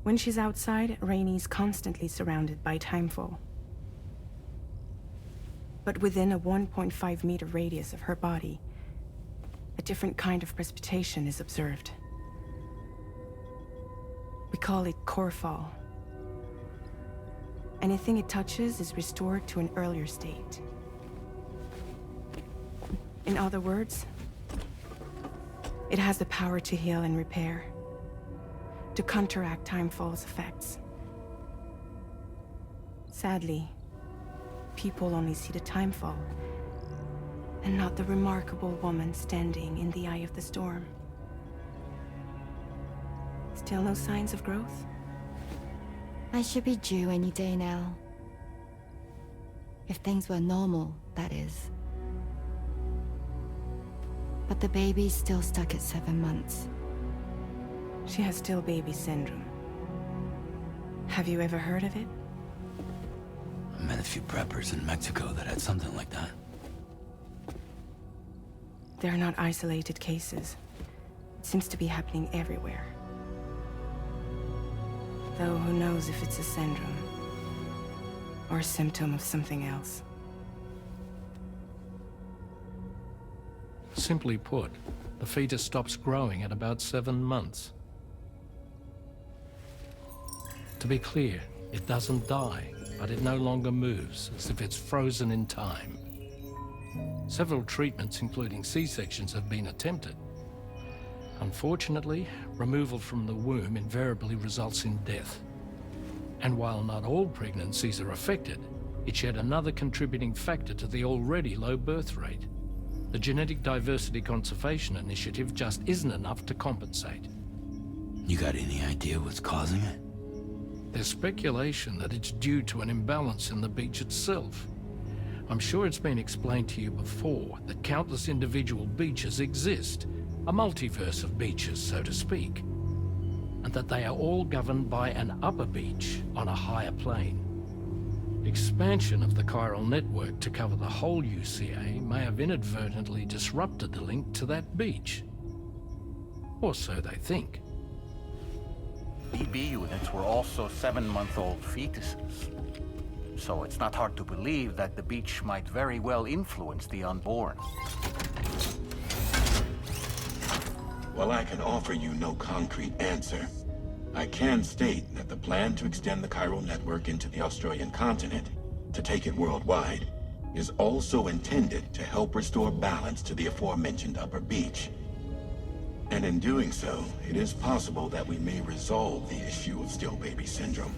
When she's outside, Rainie's constantly surrounded by timefall. But within a 1.5-meter radius of her body, a different kind of precipitation is observed. We call it core fall. Anything it touches is restored to an earlier state. In other words, it has the power to heal and repair, to counteract timefall's effects. Sadly, people only see the timefall, and not the remarkable woman standing in the eye of the storm. Still no signs of growth? I should be due any day now. If things were normal, that is. But the baby's still stuck at 7 months. She has still baby syndrome. Have you ever heard of it? I met a few preppers in Mexico that had something like that. They're not isolated cases. It seems to be happening everywhere. Though who knows if it's a syndrome or a symptom of something else. Simply put, the fetus stops growing at about 7 months. To be clear, it doesn't die, but it no longer moves, as if it's frozen in time. Several treatments, including C-sections, have been attempted. Unfortunately, removal from the womb invariably results in death. And while not all pregnancies are affected, it's yet another contributing factor to the already low birth rate. The Genetic Diversity Conservation Initiative just isn't enough to compensate. You got any idea what's causing it? There's speculation that it's due to an imbalance in the beach itself. I'm sure it's been explained to you before that countless individual beaches exist, a multiverse of beaches, so to speak, and that they are all governed by an upper beach on a higher plane. Expansion of the chiral network to cover the whole UCA may have inadvertently disrupted the link to that beach. Or so they think. BB units were also 7-month-old fetuses. So it's not hard to believe that the beach might very well influence the unborn. While I can offer you no concrete answer, I can state that the plan to extend the chiral network into the Australian continent, to take it worldwide, is also intended to help restore balance to the aforementioned upper beach. And in doing so, it is possible that we may resolve the issue of still baby syndrome.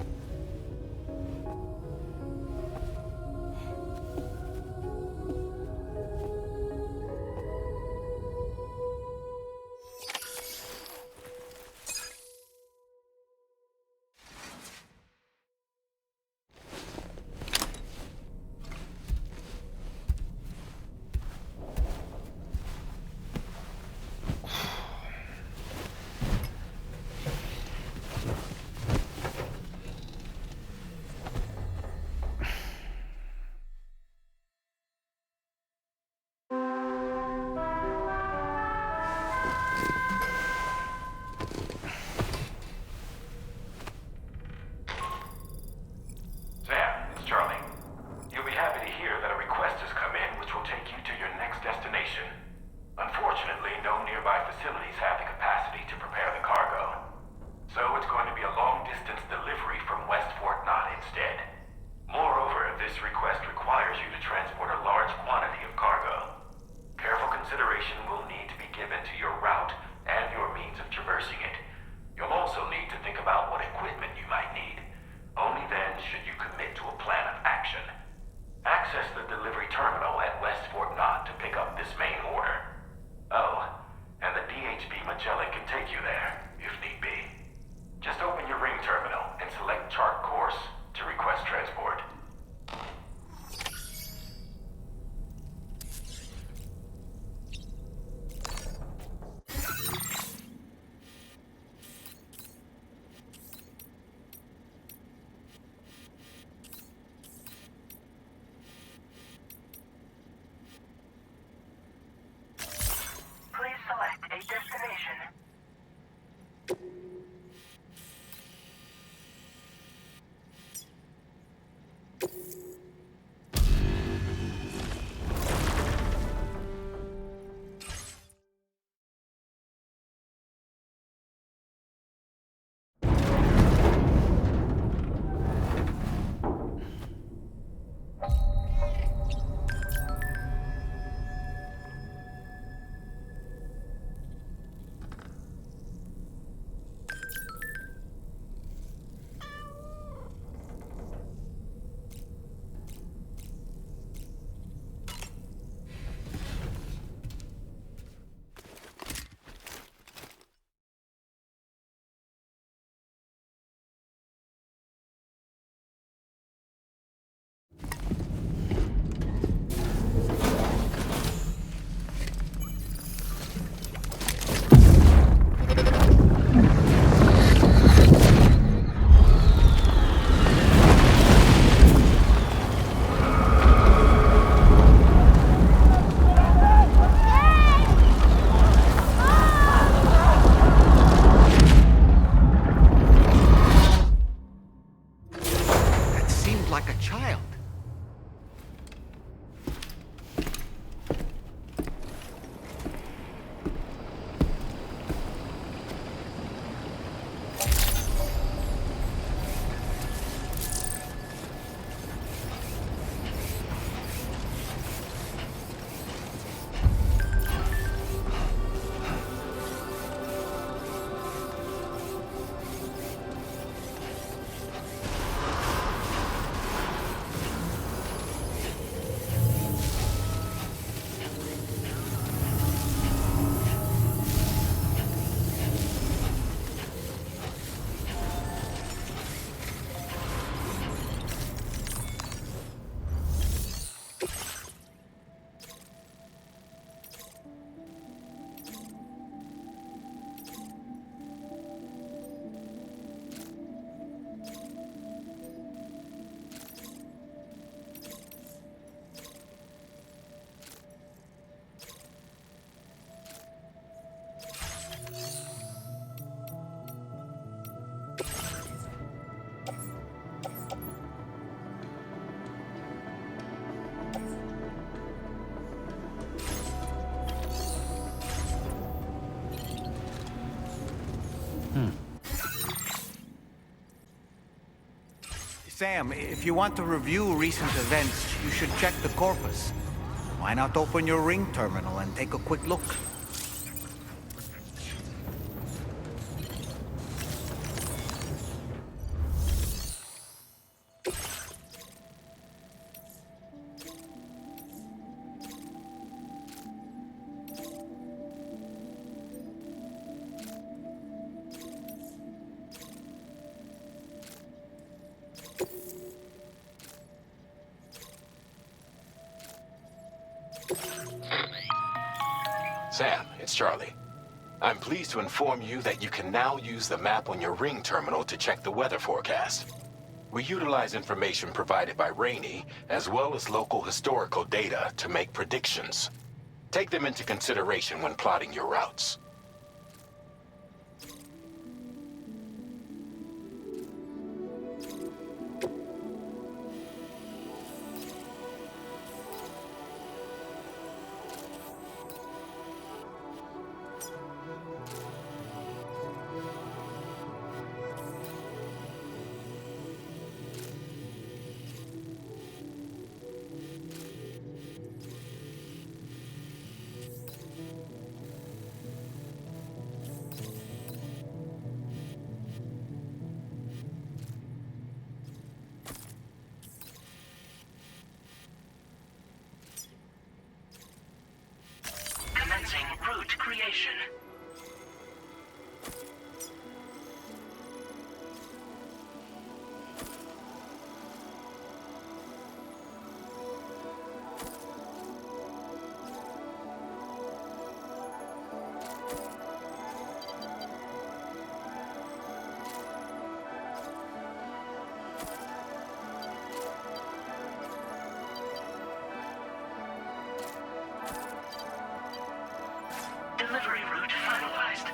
Sam, if you want to review recent events, you should check the corpus. Why not open your ring terminal and take a quick look? Sam, it's Charlie. I'm pleased to inform you that you can now use the map on your ring terminal to check the weather forecast. We utilize information provided by Rainey, as well as local historical data to make predictions. Take them into consideration when plotting your routes. Commencing route creation. Delivery route finalized.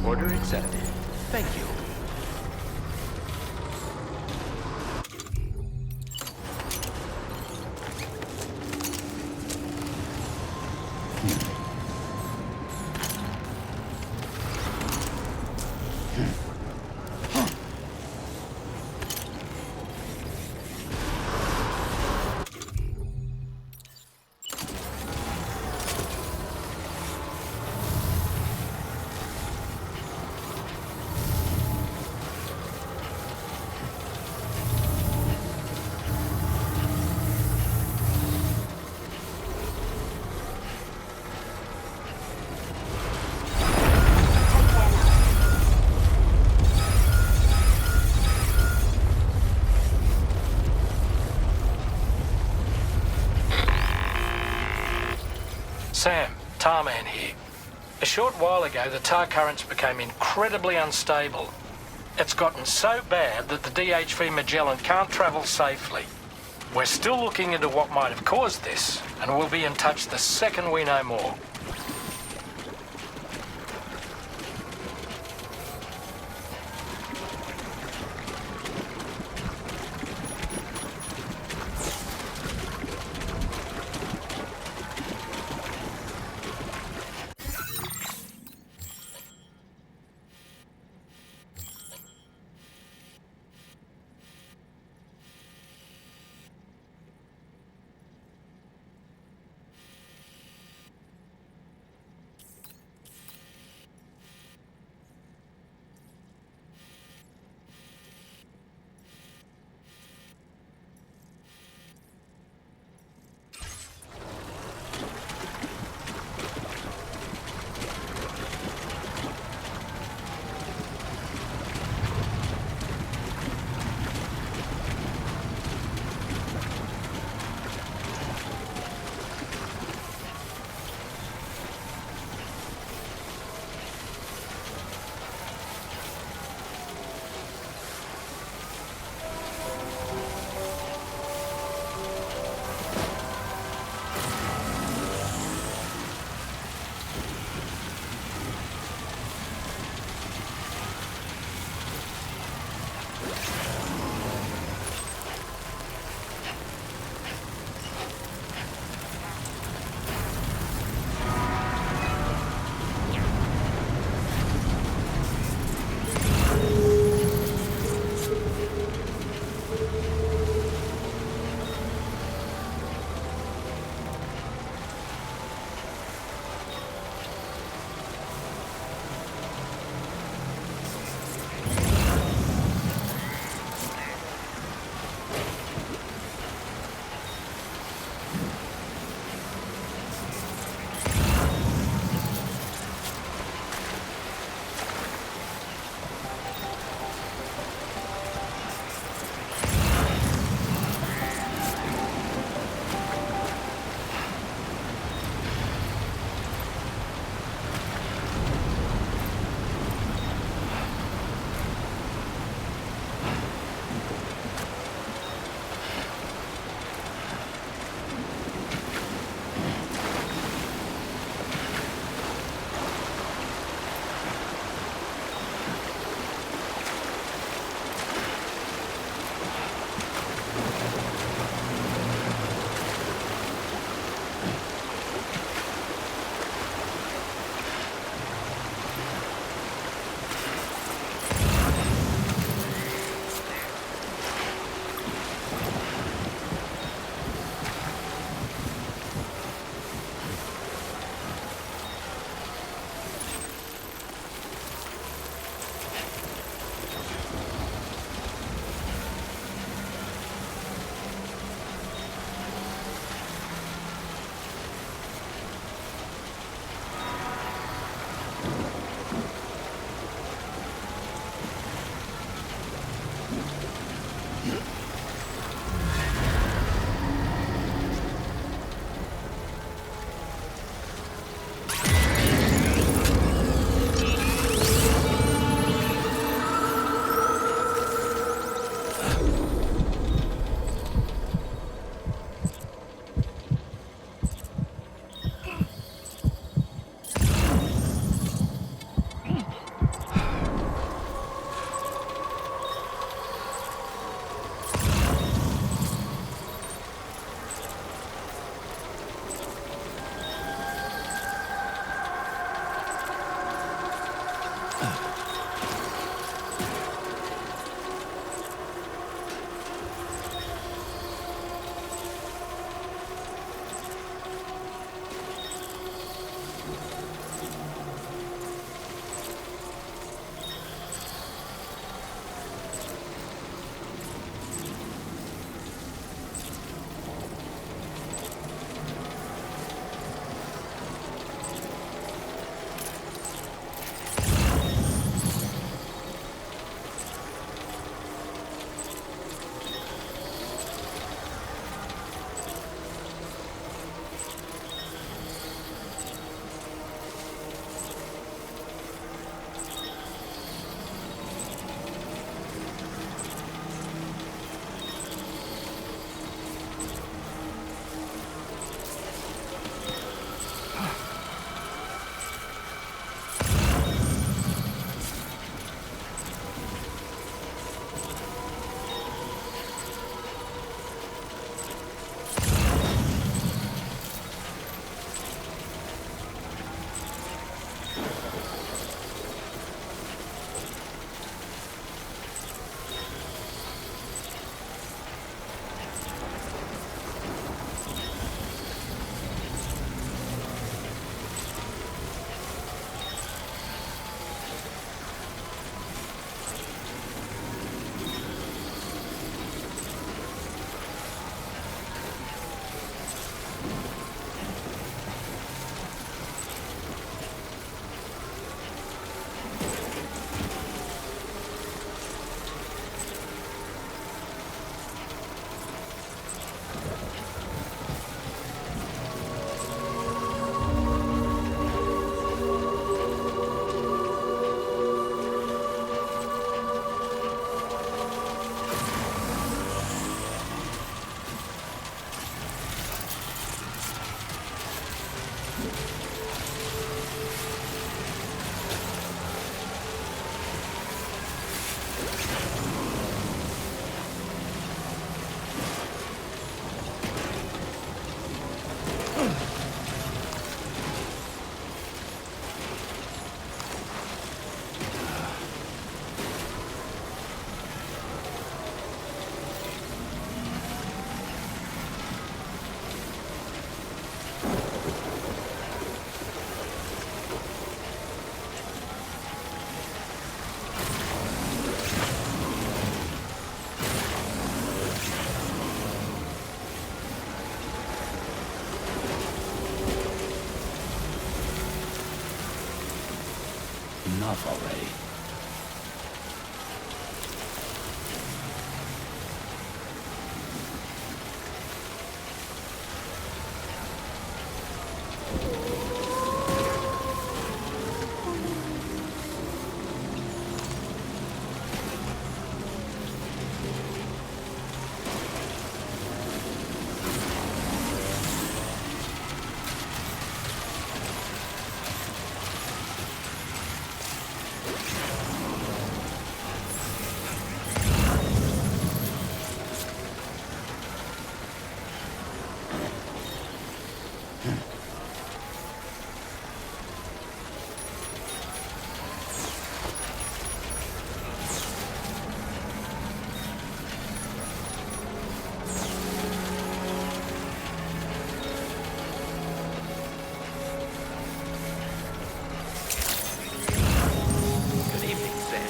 Order accepted. Thank you. Sam, Tarman here. A short while ago, the tar currents became incredibly unstable. It's gotten so bad that the DHV Magellan can't travel safely. We're still looking into what might have caused this, and we'll be in touch the second we know more. Enough already. Good evening, sir.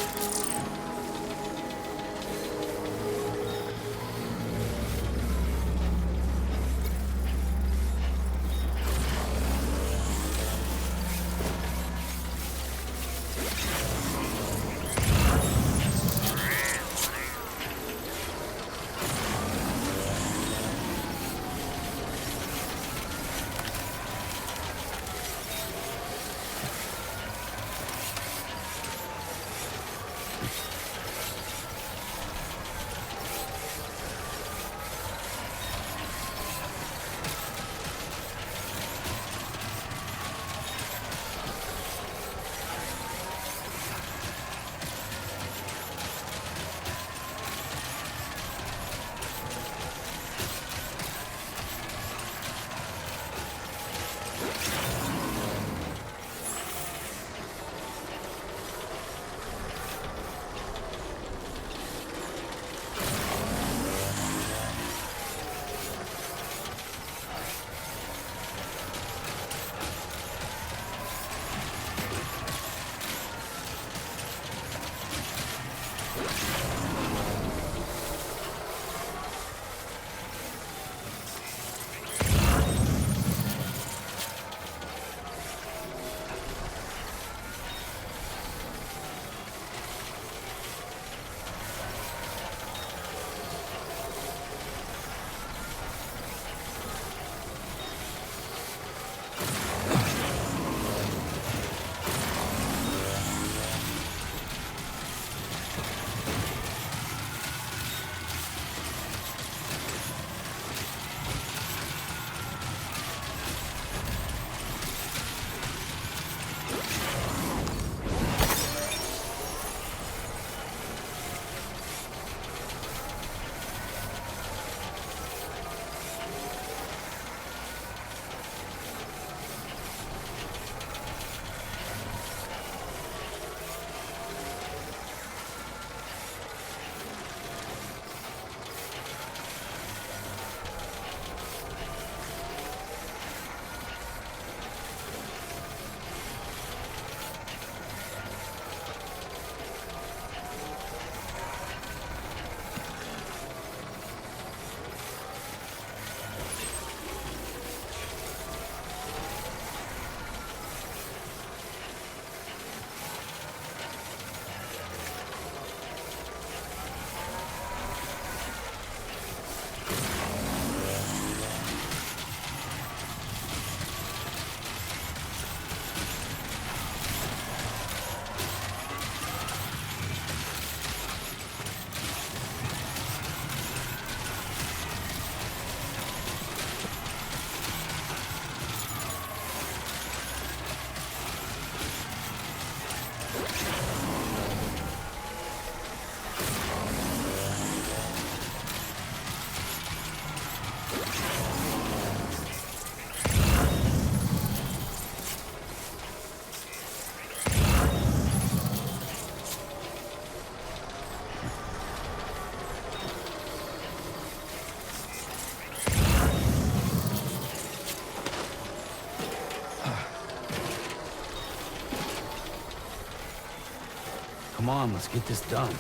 Come on, let's get this done.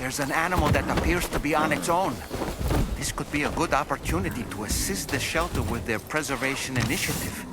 there's an animal that appears to be on its own. This could be a good opportunity to assist the shelter with their preservation initiative.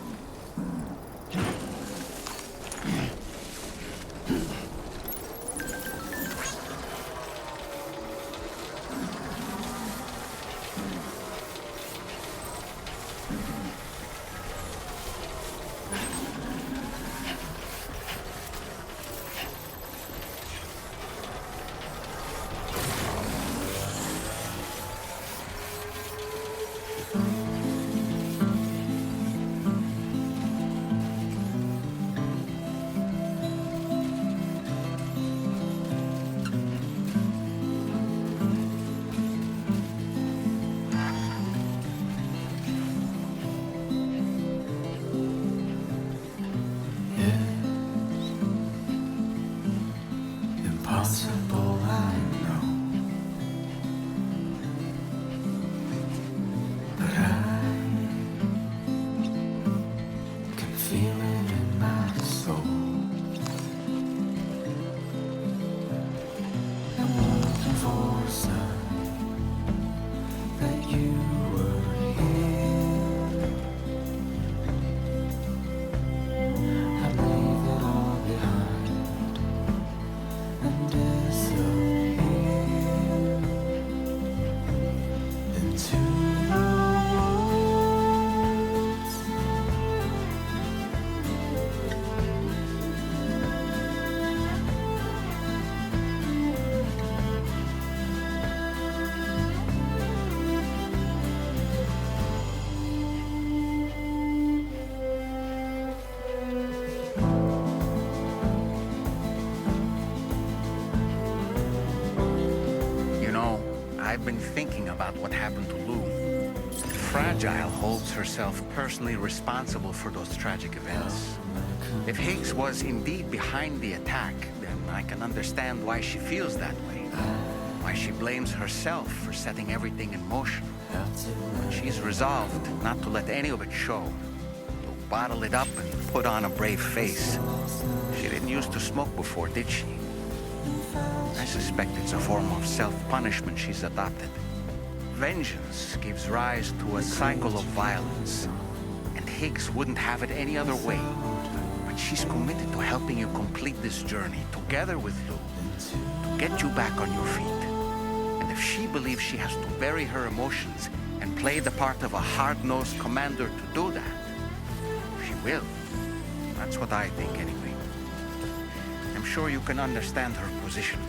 I've been thinking about what happened to Lou. Fragile holds herself personally responsible for those tragic events. If Higgs was indeed behind the attack, then I can understand why she feels that way. Why she blames herself for setting everything in motion. But she's resolved not to let any of it show. To bottle it up and put on a brave face. She didn't used to smoke before, did she? I suspect it's a form of self-punishment she's adopted. Vengeance gives rise to a cycle of violence, and Higgs wouldn't have it any other way. But she's committed to helping you complete this journey, together with Lou, to get you back on your feet. And if she believes she has to bury her emotions and play the part of a hard-nosed commander to do that, she will. That's what I think, anyway. I'm sure you can understand her position.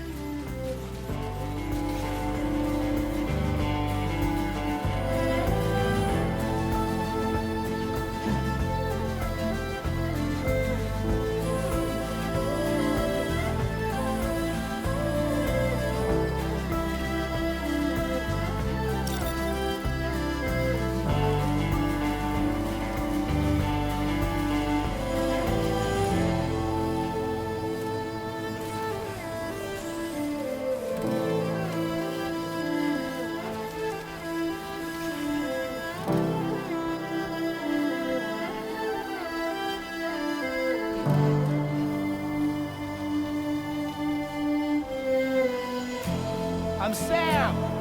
I'm Sam!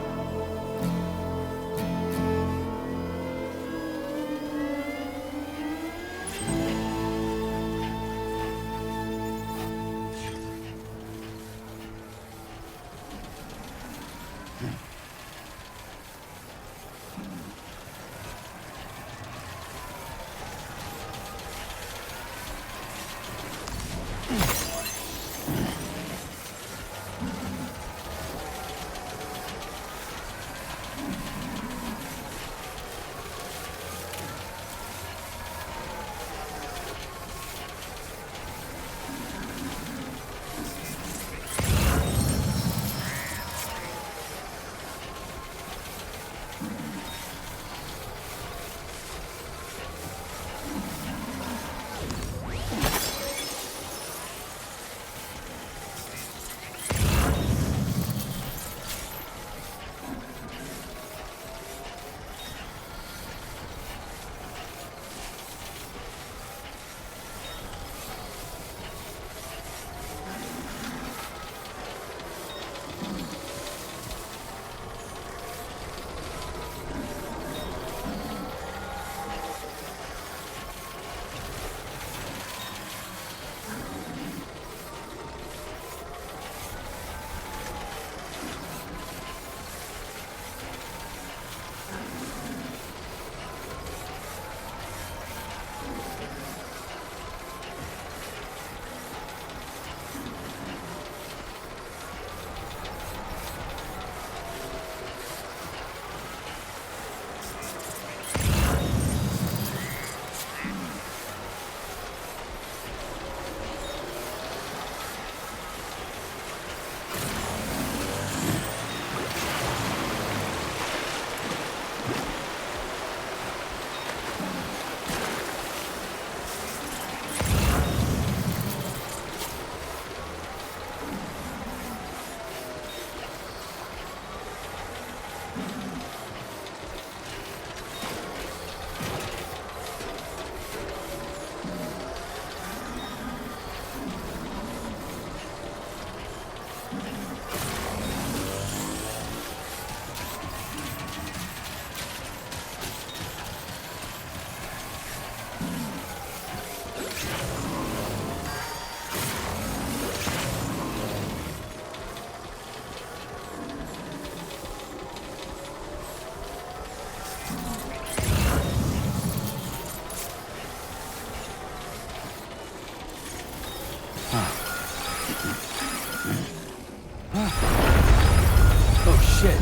Oh shit.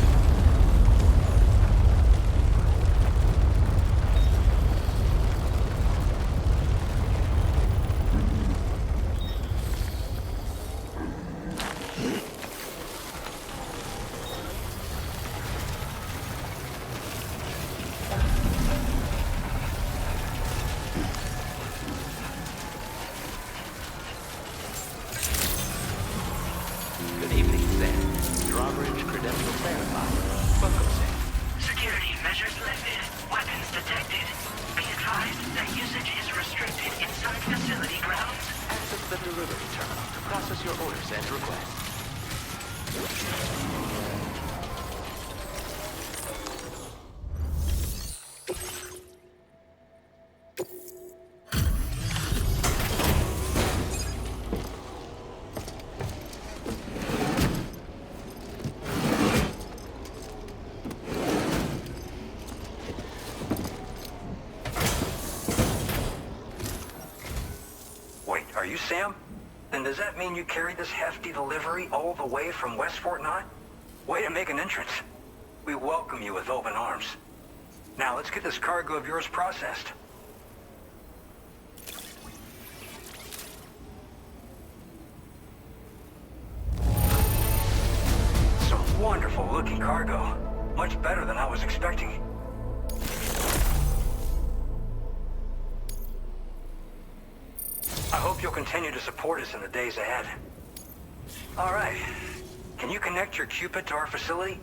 Good evening, Sam. Drawbridge credentials verified. Welcome, Sam. Security measures lifted. Weapons detected. Be advised that usage is restricted inside facility grounds. Access the delivery terminal to process your orders and requests. Wait, are you Sam? Then does that mean you carried this hefty delivery all the way from West Fort Knott? Way to make an entrance. We welcome you with open arms. Now let's get this cargo of yours processed. Some wonderful looking cargo. Much better than I was expecting. I hope you'll continue to support us in the days ahead. All right. Can you connect your Cupid to our facility?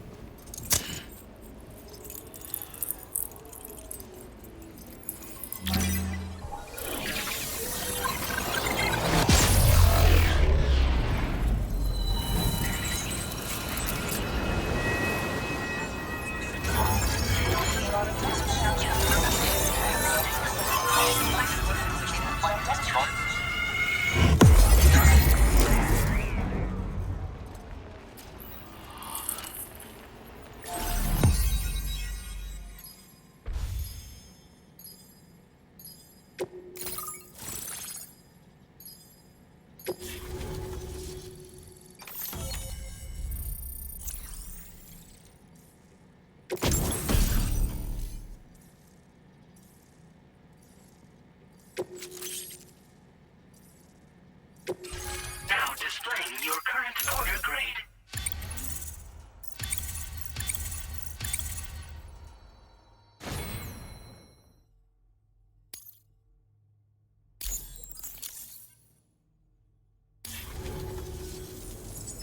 Now displaying your current order grade.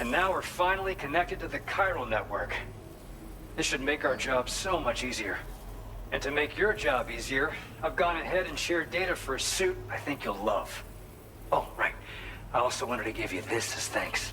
And now we're finally connected to the chiral network. This should make our job so much easier. And to make your job easier, I've gone ahead and shared data for a suit I think you'll love. Oh, right. I also wanted to give you this as thanks.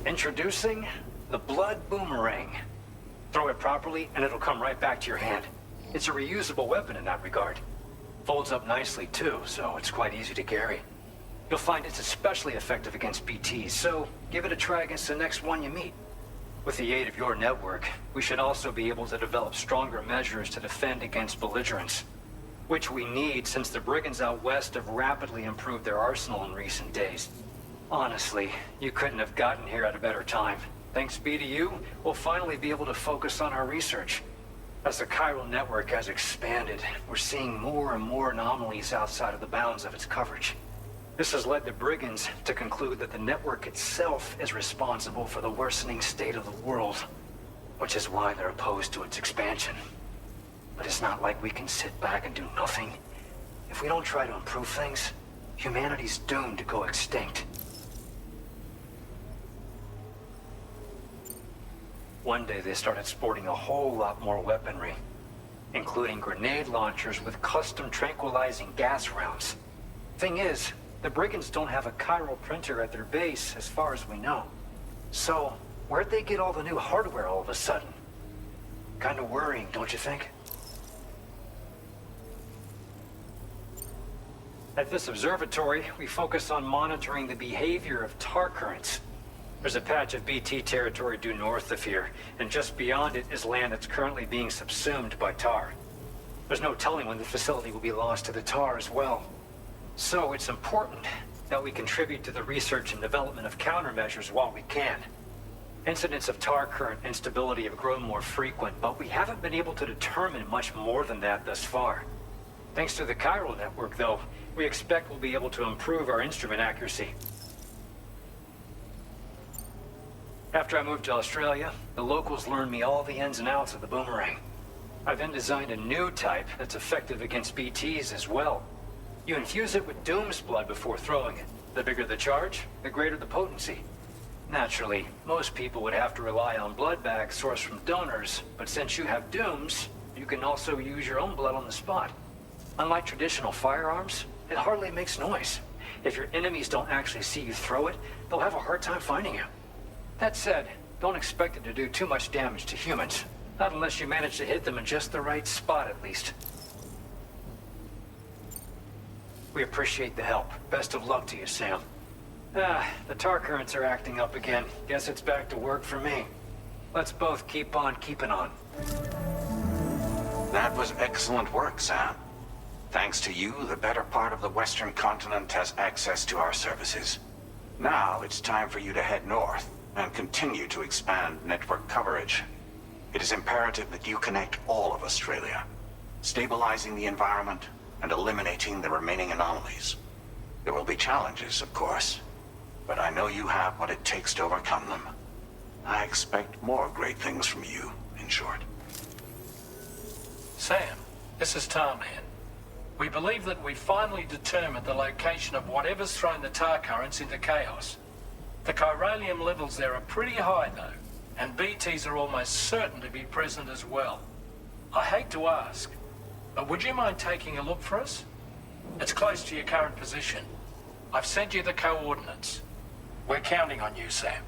Introducing the Blood Boomerang. Throw it properly and it'll come right back to your hand. It's a reusable weapon in that regard. Folds up nicely too, so it's quite easy to carry. You'll find it's especially effective against BTs, so give it a try against the next one you meet. With the aid of your network, we should also be able to develop stronger measures to defend against belligerents, which we need since the brigands out west have rapidly improved their arsenal in recent days. Honestly, you couldn't have gotten here at a better time. Thanks be to you, we'll finally be able to focus on our research. As the chiral network has expanded, we're seeing more and more anomalies outside of the bounds of its coverage. This has led the brigands to conclude that the network itself is responsible for the worsening state of the world, which is why they're opposed to its expansion. But it's not like we can sit back and do nothing. If we don't try to improve things, humanity's doomed to go extinct. One day they started sporting a whole lot more weaponry, including grenade launchers with custom tranquilizing gas rounds. Thing is, The brigands don't have a chiral printer at their base, as far as we know. So, where'd they get all the new hardware all of a sudden? Kind of worrying, don't you think? At this observatory, we focus on monitoring the behavior of tar currents. There's a patch of BT territory due north of here, and just beyond it is land that's currently being subsumed by tar. There's no telling when the facility will be lost to the tar as well. So it's important that we contribute to the research and development of countermeasures while we can. Incidents of tar current instability have grown more frequent, but we haven't been able to determine much more than that thus far. Thanks to the chiral network, though, we expect we'll be able to improve our instrument accuracy. After I moved to Australia, the locals learned me all the ins and outs of the Boomerang. I then designed a new type that's effective against BTs as well. You infuse it with Doom's blood before throwing it. The bigger the charge, the greater the potency. Naturally, most people would have to rely on blood bags sourced from donors, but since you have Doom's, you can also use your own blood on the spot. Unlike traditional firearms, it hardly makes noise. If your enemies don't actually see you throw it, they'll have a hard time finding you. That said, don't expect it to do too much damage to humans. Not unless you manage to hit them in just the right spot, at least. We appreciate the help. Best of luck to you, Sam. The tar currents are acting up again. Guess it's back to work for me. Let's both keep on keeping on. That was excellent work, Sam. Thanks to you, the better part of the Western continent has access to our services. Now it's time for you to head north and continue to expand network coverage. It is imperative that you connect all of Australia, stabilizing the environment and eliminating the remaining anomalies. There will be challenges, of course, but I know you have what it takes to overcome them. I expect more great things from you, in short. Sam, this is Tarman. We believe that we've finally determined the location of whatever's thrown the tar currents into chaos. The chiralium levels there are pretty high, though, and BTs are almost certain to be present as well. I hate to ask, but would you mind taking a look for us? It's close to your current position. I've sent you the coordinates. We're counting on you, Sam.